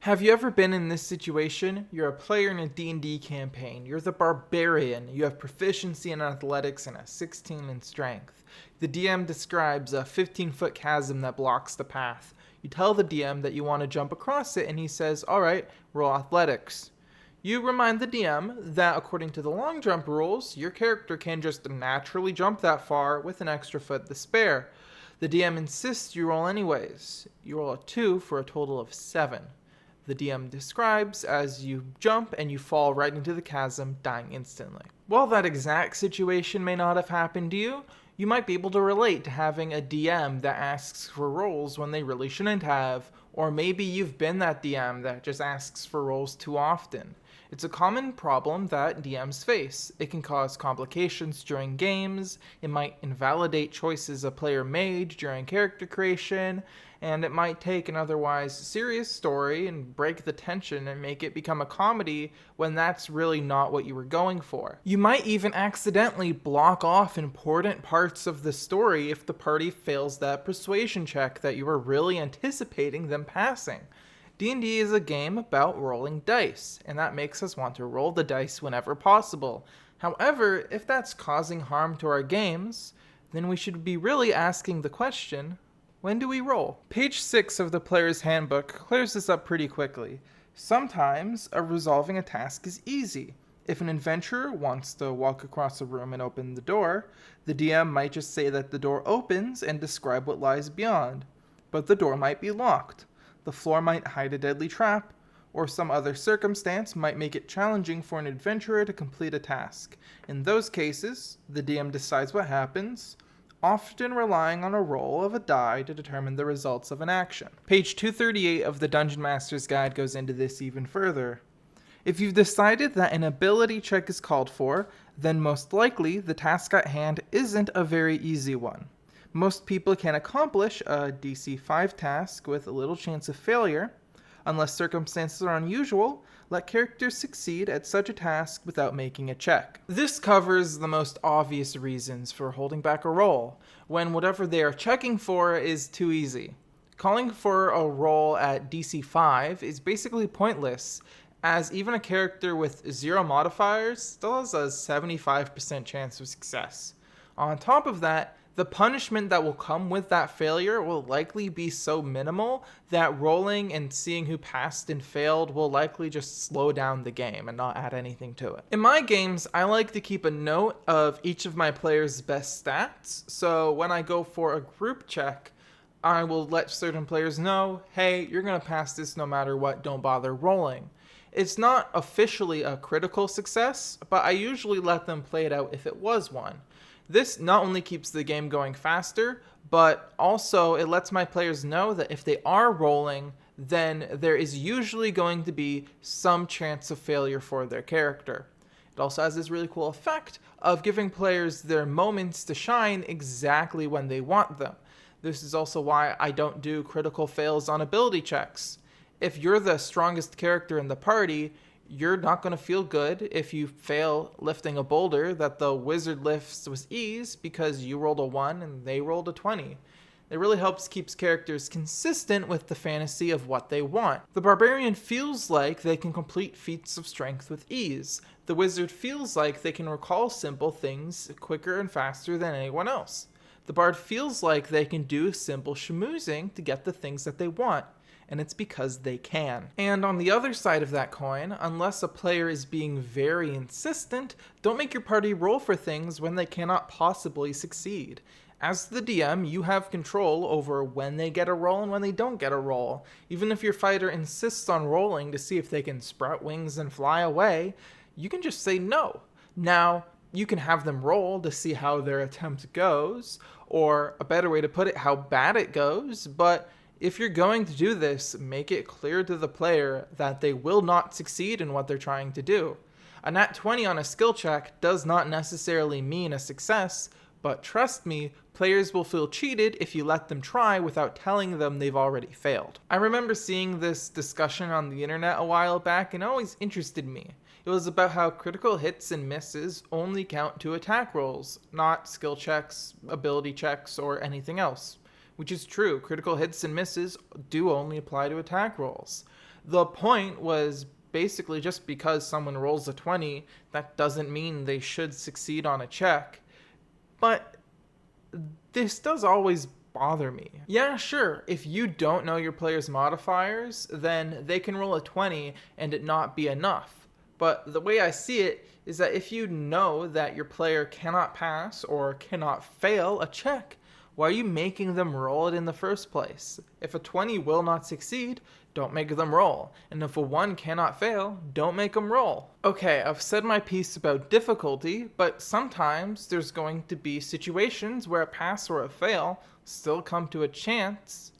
Have you ever been in this situation? You're a player in a D&D campaign. You're the barbarian. You have proficiency in athletics and a 16 in strength. The DM describes a 15-foot chasm that blocks the path. You tell the DM that you want to jump across it, and he says, "Alright, roll athletics." You remind the DM that according to the long jump rules, your character can just naturally jump that far with an extra foot to spare. The DM insists you roll anyways. You roll a 2 for a total of 7. The DM describes as you jump and you fall right into the chasm, dying instantly. While that exact situation may not have happened to you, you might be able to relate to having a DM that asks for rolls when they really shouldn't have, or maybe you've been that DM that just asks for rolls too often. It's a common problem that DMs face. It can cause complications during games, it might invalidate choices a player made during character creation, and it might take an otherwise serious story and break the tension and make it become a comedy when that's really not what you were going for. You might even accidentally block off important parts of the story if the party fails that persuasion check that you were really anticipating them passing. D&D is a game about rolling dice, and that makes us want to roll the dice whenever possible. However, if that's causing harm to our games, then we should be really asking the question, when do we roll? Page 6 of the player's handbook clears this up pretty quickly. Sometimes resolving a task is easy. If an adventurer wants to walk across a room and open the door, the DM might just say that the door opens and describe what lies beyond. But the door might be locked. The floor might hide a deadly trap, or some other circumstance might make it challenging for an adventurer to complete a task. In those cases, the DM decides what happens, often relying on a roll of a die to determine the results of an action. Page 238 of the Dungeon Master's Guide goes into this even further. If you've decided that an ability check is called for, then most likely the task at hand isn't a very easy one. Most people can accomplish a DC 5 task with a little chance of failure. Unless circumstances are unusual, let characters succeed at such a task without making a check. This covers the most obvious reasons for holding back a roll, when whatever they are checking for is too easy. Calling for a roll at DC 5 is basically pointless, as even a character with 0 modifiers still has a 75% chance of success. On top of that, the punishment that will come with that failure will likely be so minimal that rolling and seeing who passed and failed will likely just slow down the game and not add anything to it. In my games, I like to keep a note of each of my players' best stats, so when I go for a group check, I will let certain players know, hey, you're going to pass this no matter what, don't bother rolling. It's not officially a critical success, but I usually let them play it out if it was one. This not only keeps the game going faster, but also it lets my players know that if they are rolling, then there is usually going to be some chance of failure for their character. It also has this really cool effect of giving players their moments to shine exactly when they want them. This is also why I don't do critical fails on ability checks. If you're the strongest character in the party, you're not going to feel good if you fail lifting a boulder that the wizard lifts with ease because you rolled a 1 and they rolled a 20. It really helps keeps characters consistent with the fantasy of what they want. The barbarian feels like they can complete feats of strength with ease. The wizard feels like they can recall simple things quicker and faster than anyone else. The bard feels like they can do simple schmoozing to get the things that they want, and it's because they can. And on the other side of that coin, unless a player is being very insistent, don't make your party roll for things when they cannot possibly succeed. As the DM, you have control over when they get a roll and when they don't get a roll. Even if your fighter insists on rolling to see if they can sprout wings and fly away, you can just say no. Now, you can have them roll to see how their attempt goes, or a better way to put it, how bad it goes, but if you're going to do this, make it clear to the player that they will not succeed in what they're trying to do. A nat 20 on a skill check does not necessarily mean a success, but trust me, players will feel cheated if you let them try without telling them they've already failed. I remember seeing this discussion on the internet a while back and it always interested me. It was about how critical hits and misses only count to attack rolls, not skill checks, ability checks, or anything else. Which is true, critical hits and misses do only apply to attack rolls. The point was basically just because someone rolls a 20, that doesn't mean they should succeed on a check. But this does always bother me. Yeah, sure, if you don't know your player's modifiers, then they can roll a 20 and it not be enough. But the way I see it is that if you know that your player cannot pass or cannot fail a check, why are you making them roll it in the first place? If a 20 will not succeed, don't make them roll. And if a 1 cannot fail, don't make them roll. Okay, I've said my piece about difficulty, but sometimes there's going to be situations where a pass or a fail still come to a chance,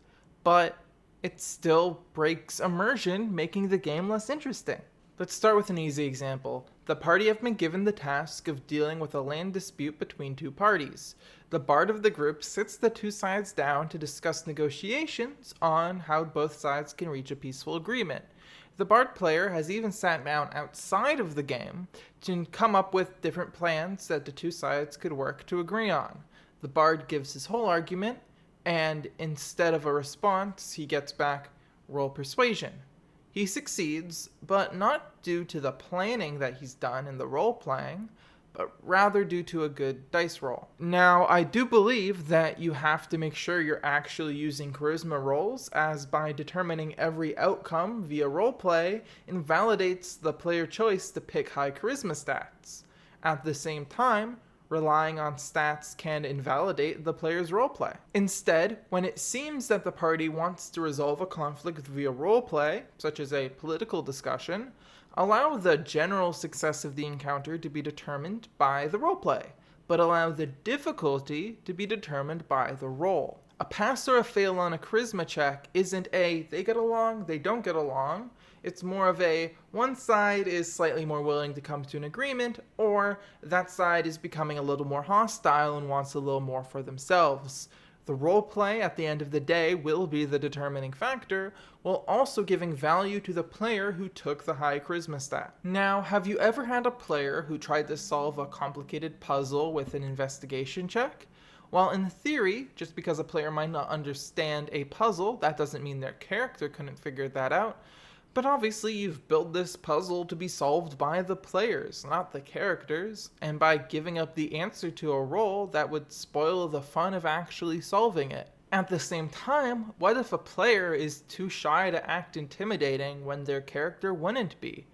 but it still breaks immersion, making the game less interesting. Let's start with an easy example. The party have been given the task of dealing with a land dispute between two parties. The bard of the group sits the two sides down to discuss negotiations on how both sides can reach a peaceful agreement. The bard player has even sat down outside of the game to come up with different plans that the two sides could work to agree on. The bard gives his whole argument, and instead of a response, he gets back, roll persuasion. He succeeds, but not due to the planning that he's done in the role-playing, but rather due to a good dice roll. Now, I do believe that you have to make sure you're actually using charisma rolls, as by determining every outcome via roleplay invalidates the player choice to pick high charisma stats. At the same time, relying on stats can invalidate the player's roleplay. Instead, when it seems that the party wants to resolve a conflict via roleplay, such as a political discussion, allow the general success of the encounter to be determined by the roleplay, but allow the difficulty to be determined by the roll. A pass or a fail on a charisma check isn't a they get along, they don't get along. It's more of a one side is slightly more willing to come to an agreement, or that side is becoming a little more hostile and wants a little more for themselves. The roleplay at the end of the day will be the determining factor, while also giving value to the player who took the high charisma stat. Now, have you ever had a player who tried to solve a complicated puzzle with an investigation check? While in theory, just because a player might not understand a puzzle, that doesn't mean their character couldn't figure that out. But obviously you've built this puzzle to be solved by the players, not the characters, and by giving up the answer to a roll, that would spoil the fun of actually solving it. At the same time, what if a player is too shy to act intimidating when their character wouldn't be?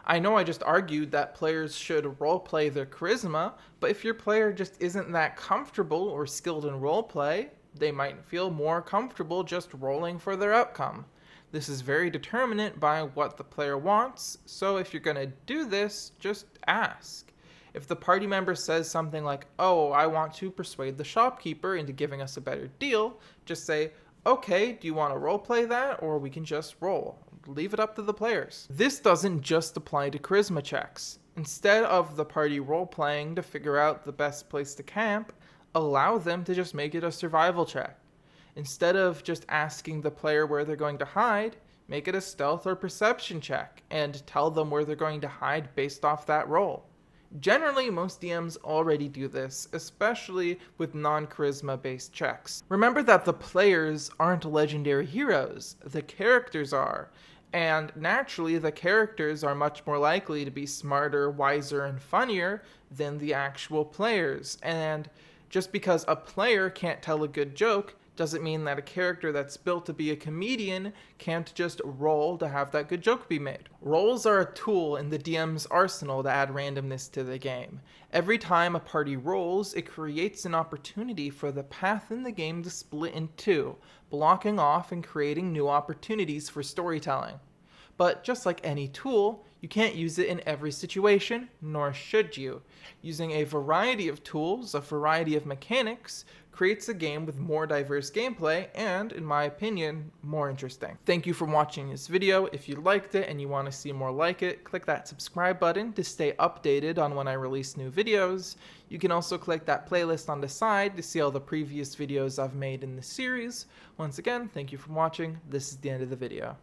I know I just argued that players should roleplay their charisma, but if your player just isn't that comfortable or skilled in roleplay, they might feel more comfortable just rolling for their outcome. This is very determinate by what the player wants, so if you're going to do this, just ask. If the party member says something like, oh, I want to persuade the shopkeeper into giving us a better deal, just say, okay, do you want to roleplay that, or we can just roll. Leave it up to the players. This doesn't just apply to charisma checks. Instead of the party roleplaying to figure out the best place to camp, allow them to just make it a survival check. Instead of just asking the player where they're going to hide, make it a stealth or perception check, and tell them where they're going to hide based off that roll. Generally, most DMs already do this, especially with non-charisma based checks. Remember that the players aren't legendary heroes, the characters are, and naturally the characters are much more likely to be smarter, wiser, and funnier than the actual players. And just because a player can't tell a good joke doesn't mean that a character that's built to be a comedian can't just roll to have that good joke be made. Rolls are a tool in the DM's arsenal to add randomness to the game. Every time a party rolls, it creates an opportunity for the path in the game to split in two, blocking off and creating new opportunities for storytelling. But just like any tool, you can't use it in every situation, nor should you. Using a variety of tools, a variety of mechanics, creates a game with more diverse gameplay and, in my opinion, more interesting. Thank you for watching this video. If you liked it and you want to see more like it, click that subscribe button to stay updated on when I release new videos. You can also click that playlist on the side to see all the previous videos I've made in this series. Once again, thank you for watching. This is the end of the video.